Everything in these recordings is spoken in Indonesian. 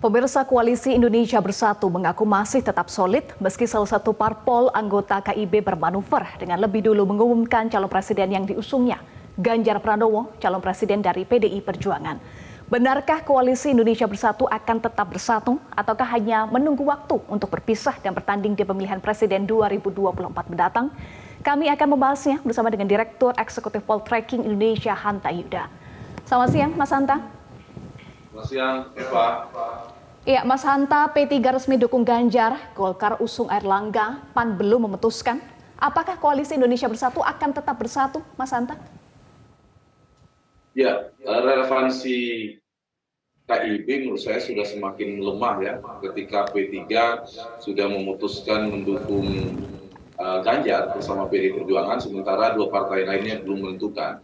Pemirsa Koalisi Indonesia Bersatu mengaku masih tetap solid meski salah satu parpol anggota KIB bermanuver dengan lebih dulu mengumumkan calon presiden yang diusungnya, Ganjar Pranowo, calon presiden dari PDI Perjuangan. Benarkah Koalisi Indonesia Bersatu akan tetap bersatu ataukah hanya menunggu waktu untuk berpisah dan bertanding di pemilihan presiden 2024 mendatang? Kami akan membahasnya bersama dengan Direktur Eksekutif Poltreking Indonesia, Hanta Yuda. Selamat siang, Mas Hanta. Selamat siang, Eva. Iya, Mas Hanta, P3 resmi dukung Ganjar, Golkar usung Airlangga, PAN belum memutuskan. Apakah Koalisi Indonesia Bersatu akan tetap bersatu, Mas Hanta? Ya, relevansi KIB menurut saya sudah semakin lemah ya, ketika P3 sudah memutuskan mendukung Ganjar bersama PDI Perjuangan, sementara dua partai lainnya belum menentukan.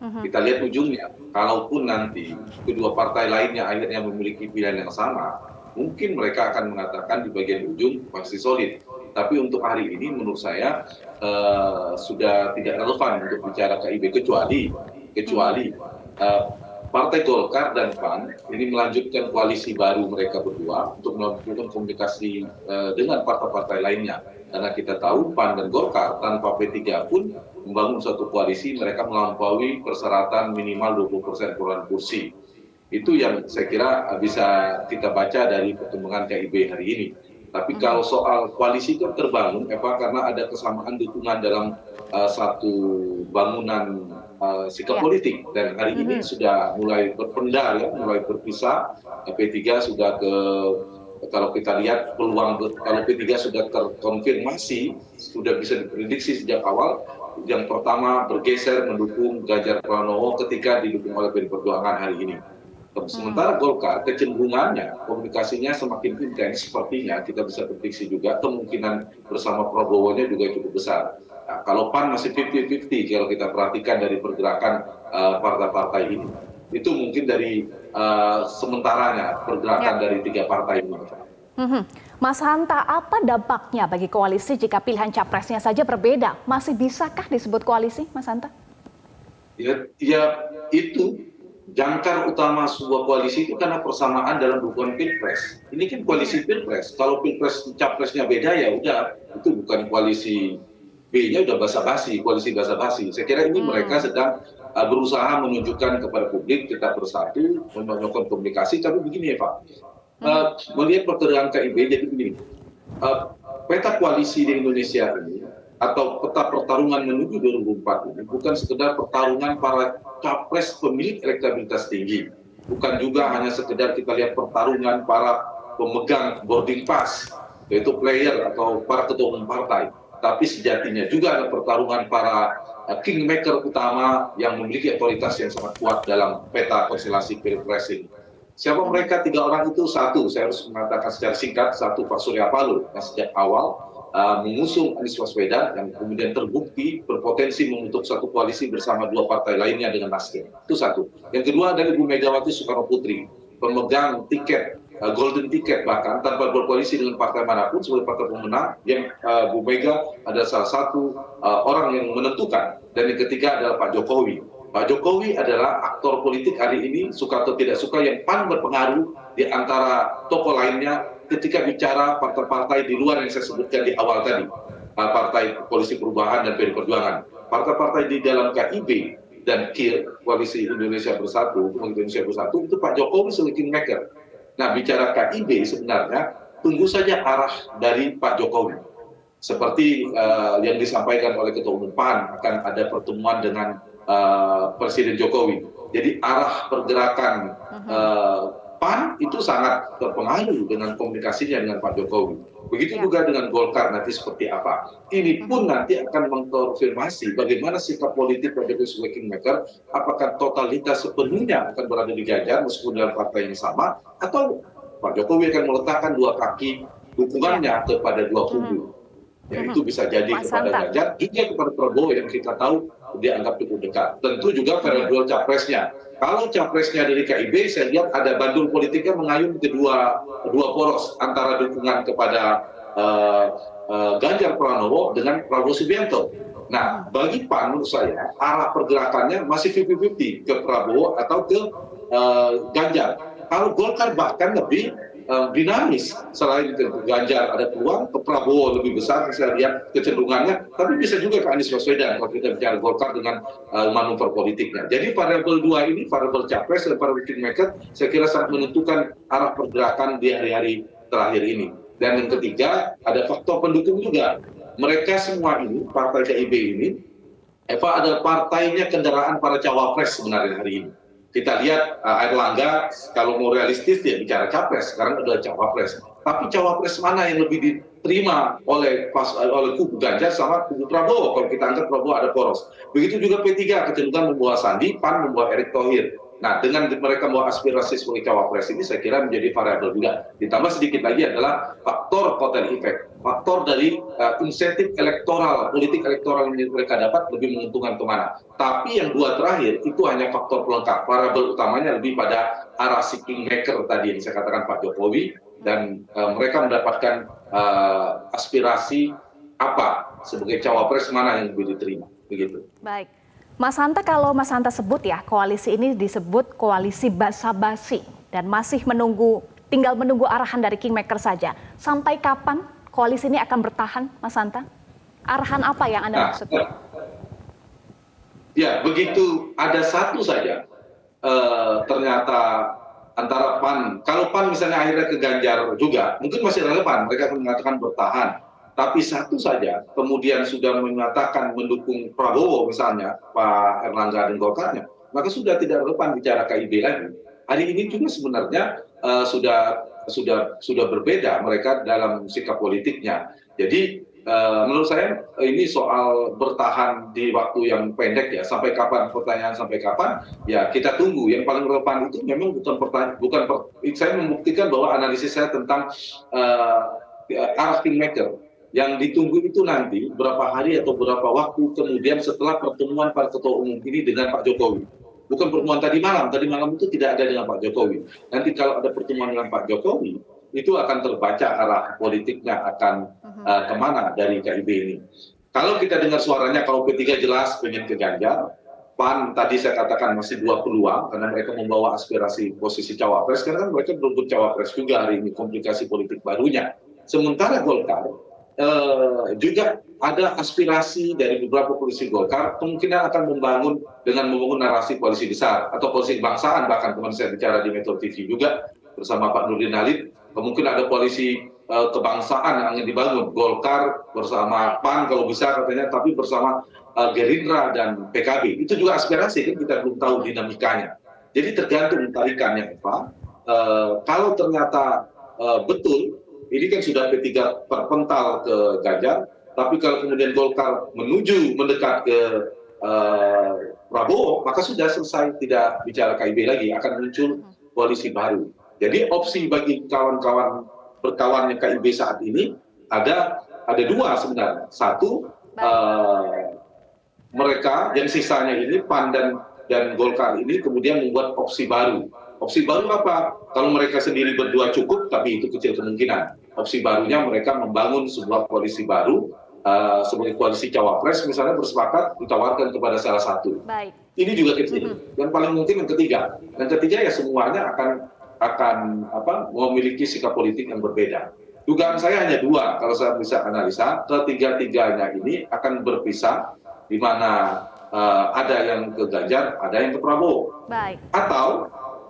Kita lihat ujungnya, kalaupun nanti kedua partai lainnya akhirnya memiliki pilihan yang sama, mungkin mereka akan mengatakan di bagian ujung pasti solid. Tapi untuk hari ini menurut saya sudah tidak relevan untuk bicara KIB, kecuali Partai Golkar dan PAN ini melanjutkan koalisi baru mereka berdua untuk melakukan komunikasi dengan partai-partai lainnya. Karena kita tahu PAN dan Golkar tanpa P3 pun membangun suatu koalisi, mereka melampaui persyaratan minimal 20% perolehan kursi. Itu yang saya kira bisa kita baca dari perkembangan KIB hari ini. Tapi kalau soal koalisi itu terbangun, Eva, karena ada kesamaan dukungan dalam satu bangunan sikap politik. Dan hari ini sudah mulai berpendar, ya, mulai berpisah. P3 sudah kalau kita lihat peluang, kalau P3 sudah terkonfirmasi, sudah bisa diprediksi sejak awal. Yang pertama bergeser mendukung Ganjar Pranowo ketika didukung oleh PDI Perjuangan hari ini. Sementara Golkar kecenderungannya komunikasinya semakin intens, sepertinya kita bisa prediksi juga kemungkinan bersama Prabowo-nya juga cukup besar. Nah, kalau PAN masih 50-50 kalau kita perhatikan dari pergerakan partai-partai ini. Itu mungkin dari sementaranya pergerakan dari tiga partai ini. Mas Hanta, apa dampaknya bagi koalisi jika pilihan capresnya saja berbeda? Masih bisakah disebut koalisi, Mas Hanta? Ya itu jangkar utama sebuah koalisi itu karena persamaan dalam dukungan pilpres. Ini kan koalisi pilpres. Kalau pilpres capresnya beda ya udah, itu bukan koalisi B-nya, udah basa-basi, koalisi basa-basi. Saya kira ini mereka sedang berusaha menunjukkan kepada publik kita bersatu, melakukan komunikasi. Tapi begini ya Pak, melihat pergerakan KIB jadi begini, peta koalisi di Indonesia ini atau peta pertarungan menuju 2024 ini bukan sekedar pertarungan para capres pemilik elektabilitas tinggi, bukan juga hanya sekedar kita lihat pertarungan para pemegang boarding pass, yaitu player atau para ketua umum partai, tapi sejatinya juga ada pertarungan para kingmaker utama yang memiliki otoritas yang sangat kuat dalam peta konstelasi pilpres ini. Siapa mereka? Tiga orang itu. Satu, saya harus mengatakan secara singkat, satu Pak Surya Paloh yang sejak awal mengusung Anies Baswedan yang kemudian terbukti berpotensi membentuk satu koalisi bersama dua partai lainnya dengan Nasdem. Itu satu. Yang kedua adalah Ibu Megawati Soekarno Putri, pemegang tiket, golden ticket bahkan tanpa berkoalisi dengan partai manapun sebagai partai pemenang, yang Bu Mega adalah salah satu orang yang menentukan. Dan yang ketiga adalah Pak Jokowi. Pak Jokowi adalah aktor politik hari ini, suka atau tidak suka, yang paling berpengaruh di antara tokoh lainnya ketika bicara partai-partai di luar yang saya sebutkan di awal tadi. Partai Koalisi Perubahan dan PDI Perjuangan. Partai-partai di dalam KIB dan KIR, Koalisi Indonesia Bersatu, itu Pak Jokowi sebagai kingmaker. Nah, bicara KIB sebenarnya tunggu saja arah dari Pak Jokowi. Seperti yang disampaikan oleh Ketua Umum PAN, akan ada pertemuan dengan Presiden Jokowi. Jadi arah pergerakan PAN itu sangat terpengaruh dengan komunikasinya dengan Pak Jokowi. Begitu juga dengan Golkar nanti seperti apa. Ini pun nanti akan mengkonfirmasi bagaimana sikap politik Pak Jokowi sebagai kingmaker, apakah totalitas sepenuhnya akan berada di Ganjar meskipun dalam partai yang sama, atau Pak Jokowi akan meletakkan dua kaki dukungannya kepada dua kubu. Ya, itu bisa jadi kepada Ganjar, hingga kepada Prabowo yang kita tahu dianggap cukup dekat. Tentu juga variabel capresnya. Kalau capresnya dari KIB, saya lihat ada bandul politiknya mengayun kedua poros antara dukungan kepada Ganjar Pranowo dengan Prabowo Subianto. Nah, bagi PAN menurut saya arah pergerakannya masih 50-50 ke Prabowo atau ke Ganjar. Kalau Golkar bahkan lebih dinamis. Selain ke Ganjar ada peluang, ke Prabowo lebih besar saya lihat kecenderungannya, tapi bisa juga ke Anies Baswedan kalau kita bicara Golkar dengan manuver politiknya. Jadi variabel dua ini, variabel capres dan variabel kingmaker, saya kira sangat menentukan arah pergerakan di hari-hari terakhir ini. Dan yang ketiga, ada faktor pendukung juga. Mereka semua ini, partai KIB ini, Eva, ada partainya kendaraan para cawapres sebenarnya hari ini. Kita lihat Airlangga kalau mau realistis dia bicara capres, sekarang adalah cawapres. Tapi cawapres mana yang lebih diterima oleh kubu Ganjar sama kubu Prabowo kalau kita anggap Prabowo ada poros. Begitu juga P3 kecenderungan membawa Sandi, PAN membawa Erick Thohir. Nah, dengan mereka membawa aspirasi sebagai cawapres ini saya kira menjadi variabel juga. Ditambah sedikit lagi adalah faktor kotel efek, faktor dari insentif elektoral, politik elektoral yang mereka dapat lebih menguntungkan kemana. Tapi yang dua terakhir itu hanya faktor pelengkap. Variabel utamanya lebih pada arah si kingmaker tadi yang saya katakan Pak Jokowi, dan mereka mendapatkan aspirasi apa sebagai cawapres mana yang lebih diterima. Begitu. Baik. Mas Hanta, kalau Mas Hanta sebut ya, koalisi ini disebut koalisi basa-basi dan masih tinggal menunggu arahan dari kingmaker saja. Sampai kapan koalisi ini akan bertahan, Mas Hanta? Arahan apa yang Anda maksud? Ya, begitu ada satu saja ternyata antara PAN, kalau PAN misalnya akhirnya ke Ganjar juga, mungkin masih relevan, mereka akan mengatakan bertahan. Tapi satu saja kemudian sudah menyatakan mendukung Prabowo misalnya, Pak Erlangga dan Golkarnya, maka sudah tidak relevan bicara KIB lagi. Hari ini juga sebenarnya sudah berbeda mereka dalam sikap politiknya. Jadi menurut saya ini soal bertahan di waktu yang pendek ya, sampai kapan, pertanyaan sampai kapan ya kita tunggu. Yang paling relevan itu memang saya membuktikan bahwa analisis saya tentang arah kingmaker yang ditunggu itu nanti berapa hari atau berapa waktu kemudian setelah pertemuan para ketua umum ini dengan Pak Jokowi. Bukan pertemuan tadi malam itu tidak ada dengan Pak Jokowi. Nanti kalau ada pertemuan dengan Pak Jokowi, itu akan terbaca arah politiknya akan kemana dari KIB ini. Kalau kita dengar suaranya, kalau P3 jelas pengen ke Ganjar, PAN tadi saya katakan masih dua peluang karena mereka membawa aspirasi posisi cawapres, karena kan mereka berebut cawapres juga hari ini, komplikasi politik barunya. Sementara Golkar juga ada aspirasi dari beberapa politisi Golkar kemungkinan akan membangun narasi koalisi besar atau koalisi kebangsaan, bahkan kemarin saya bicara di Metro TV juga bersama Pak Nurdin Halid, kemungkinan ada koalisi kebangsaan yang ingin dibangun, Golkar bersama PAN kalau bisa katanya, tapi bersama Gerindra dan PKB. Itu juga aspirasi, kan kita belum tahu dinamikanya. Jadi tergantung tarikannya, Eva. Kalau ternyata betul ini kan sudah P3 terpental ke Ganjar, tapi kalau kemudian Golkar mendekat ke Prabowo, maka sudah selesai, tidak bicara KIB lagi, akan muncul koalisi baru. Jadi opsi bagi kawan-kawan berkawannya KIB saat ini ada dua sebenarnya. Satu, mereka yang sisanya ini PAN dan Golkar ini kemudian membuat opsi baru. Opsi baru apa? Kalau mereka sendiri berdua cukup, tapi itu kecil kemungkinan. Opsi barunya mereka membangun sebuah koalisi baru, sebagai koalisi cawapres misalnya bersepakat ditawarkan kepada salah satu. Baik. Ini juga kecil. Dan paling mungkin yang ketiga. Yang ketiga ya semuanya akan memiliki sikap politik yang berbeda. Dugaan saya hanya dua, kalau saya bisa analisa, ketiga-tiganya ini akan berpisah, di mana ada yang ke Ganjar, ada yang ke Prabowo. Baik.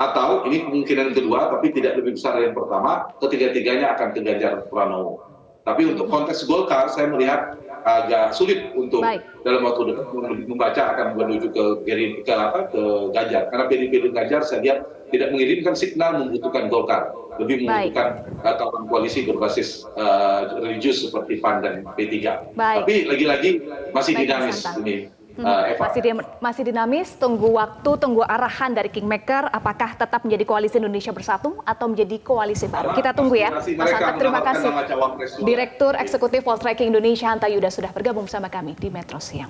Atau ini kemungkinan kedua, tapi tidak lebih besar dari yang pertama, ketiga-tiganya akan ke Ganjar Pranowo. Tapi untuk konteks Golkar, saya melihat agak sulit untuk dalam waktu dekat membaca akan menuju ke Ganjar. Karena PDIP dan Ganjar saya lihat tidak mengirimkan signal membutuhkan Golkar, lebih membutuhkan kawan koalisi berbasis religius seperti PAN dan P3. Tapi lagi-lagi masih dinamis ini. Eva. Masih dinamis, tunggu waktu, tunggu arahan dari kingmaker, apakah tetap menjadi koalisi Indonesia Bersatu atau menjadi koalisi baru. Kita tunggu ya. Mas Hanta, terima kasih. Direktur Eksekutif Poltreking Indonesia, Hanta Yuda, sudah bergabung bersama kami di Metro Siang.